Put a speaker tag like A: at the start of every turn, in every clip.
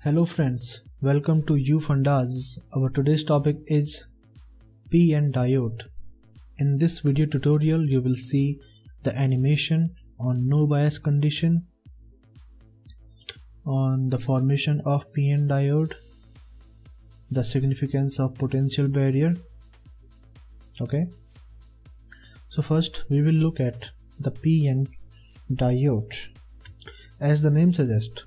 A: Hello friends, welcome to Ufundaz. Our today's topic is PN Diode. In this video tutorial you will see the animation on no bias condition, on the formation of PN Diode, the significance of potential barrier. Okay, so first we will look at the PN Diode. As the name suggests,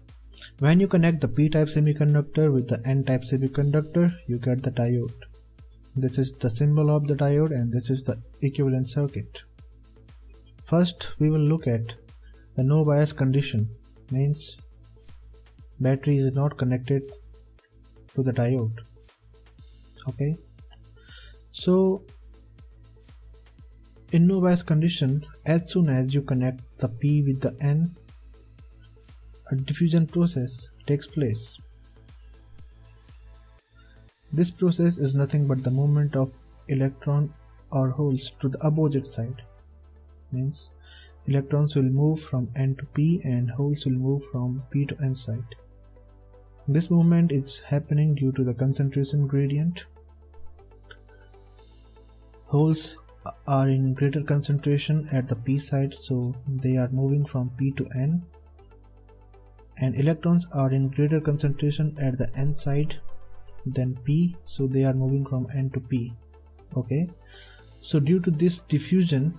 A: when you connect the p-type semiconductor with the n-type semiconductor, you get the diode. This is the symbol of the diode and this is the equivalent circuit. First we will look at the no bias condition, means battery is not connected to the diode. Okay, so in no bias condition, as soon as you connect the p with the n, a diffusion process takes place. This process is nothing but the movement of electron or holes to the opposite side. Means electrons will move from n to p and holes will move from p to n side. This movement is happening due to the concentration gradient. Holes are in greater concentration at the p side, so they are moving from p to n, and electrons are in greater concentration at the n side than p, so they are moving from n to p. Okay, so due to this diffusion,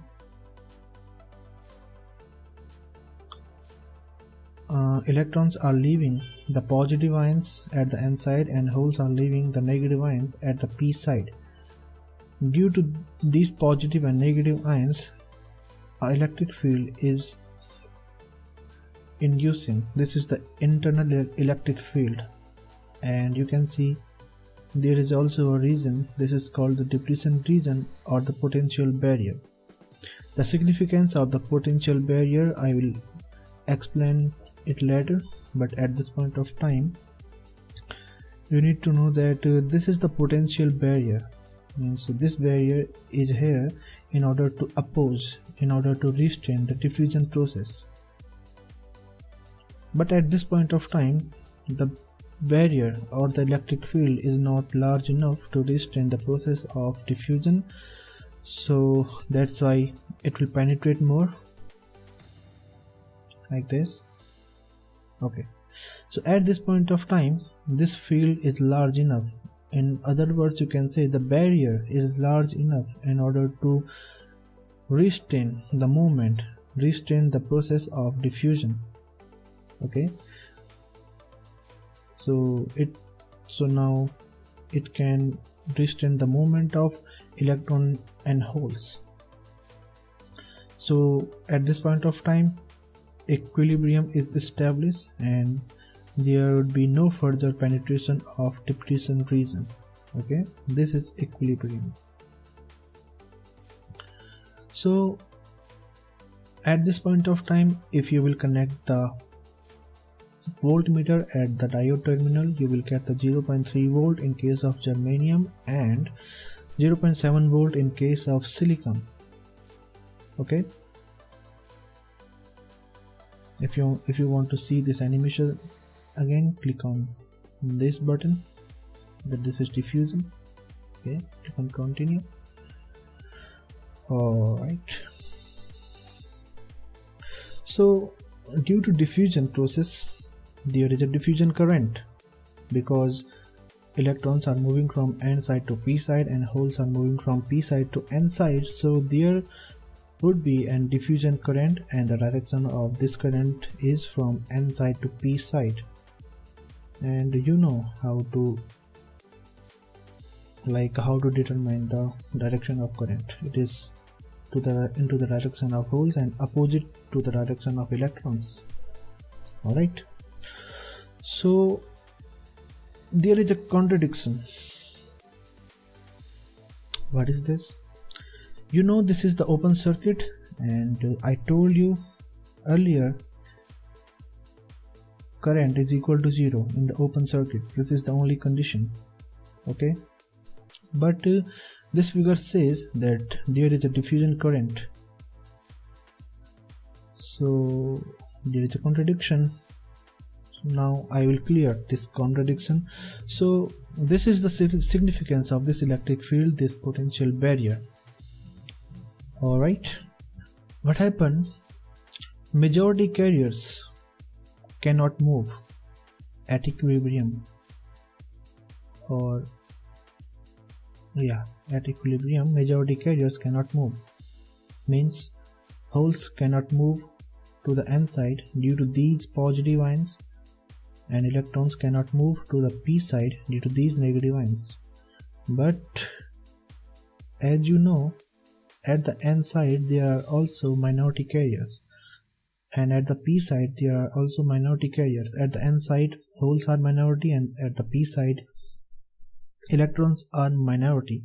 A: electrons are leaving the positive ions at the n side and holes are leaving the negative ions at the p side. Due to these positive and negative ions, our electric field is inducing. This is the internal electric field, and you can see there is also a region. This is called the depletion region or the potential barrier. The significance of the potential barrier I will explain it later, but at this point of time you need to know that this is the potential barrier. Means this barrier is here in order to oppose, in order to restrain the diffusion process. But at this point of time, the barrier or the electric field is not large enough to restrain the process of diffusion, so that's why it will penetrate more like this. Okay, so at this point of time, this field is large enough. In other words, you can say the barrier is large enough in order to restrain the movement, restrain the process of diffusion. Okay, so now it can restrain the movement of electron and holes. So at this point of time, equilibrium is established and there would be no further penetration of depletion region. Okay, this is equilibrium. So at this point of time, if you will connect the voltmeter at the diode terminal, you will get the 0.3 volt in case of germanium and 0.7 volt in case of silicon. Okay, if you want to see this animation again, click on this button, that this is diffusion. Okay, click on continue. Alright, so due to diffusion process, there is a diffusion current because electrons are moving from n side to p side and holes are moving from p side to n side, so there would be a diffusion current, and the direction of this current is from n side to p side. And you know how to determine the direction of current. It is into the direction of holes and opposite to the direction of electrons. Alright, so there is a contradiction. What is this? You know, this is the open circuit, and I told you earlier current is equal to 0 in the open circuit. This is the only condition. Okay, but this figure says that there is a diffusion current, so there is a contradiction. now I will clear this contradiction. So this is the significance of this electric field, this potential barrier. Alright, what happened? Majority carriers cannot move at equilibrium, or at equilibrium majority carriers cannot move, means holes cannot move to the n side due to these positive ions, and electrons cannot move to the p side due to these negative ions. But as you know, at the n side there are also minority carriers, and at the p side there are also minority carriers. At the n side holes are minority, and at the p side electrons are minority.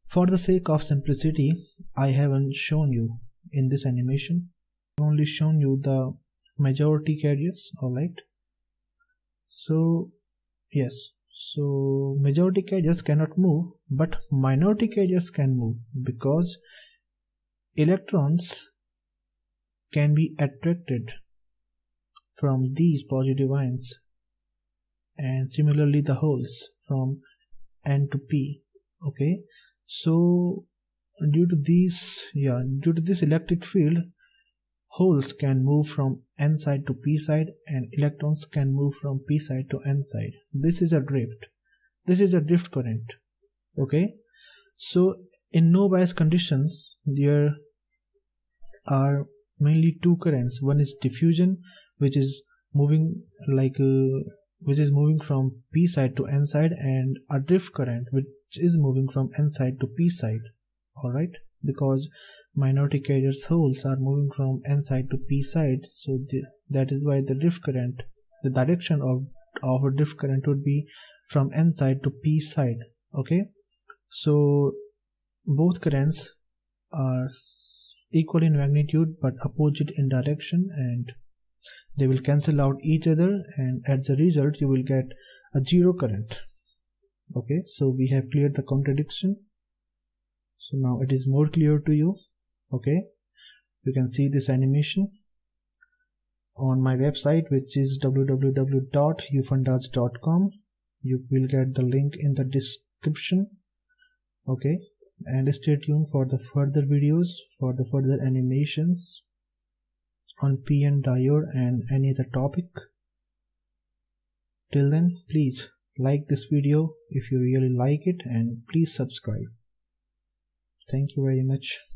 A: For the sake of simplicity, I haven't shown you in this animation. I've only shown you the majority carriers. Alright, so yes, so majority carriers cannot move, but minority carriers can move, because electrons can be attracted from these positive ions, and similarly the holes from n to p. Okay, so due to this electric field, holes can move from n side to p side, and electrons can move from p side to n side. This is a drift current. Okay, so in no bias conditions there are mainly two currents. One is diffusion, which is moving from p side to n side, and a drift current which is moving from n side to p side. Alright, because minority carriers holes are moving from n side to p side, so that is why the drift current, the direction of a drift current would be from n side to p side. Okay, so both currents are equal in magnitude but opposite in direction, and they will cancel out each other, and at the result you will get a zero current. Okay, so we have cleared the contradiction. So now it is more clear to you. Okay, you can see this animation on my website, which is www.ufundaz.com. You will get the link in the description. Okay, and stay tuned for the further videos, for the further animations on PN diode and any other topic. Till then, please like this video if you really like it, and please subscribe. Thank you very much.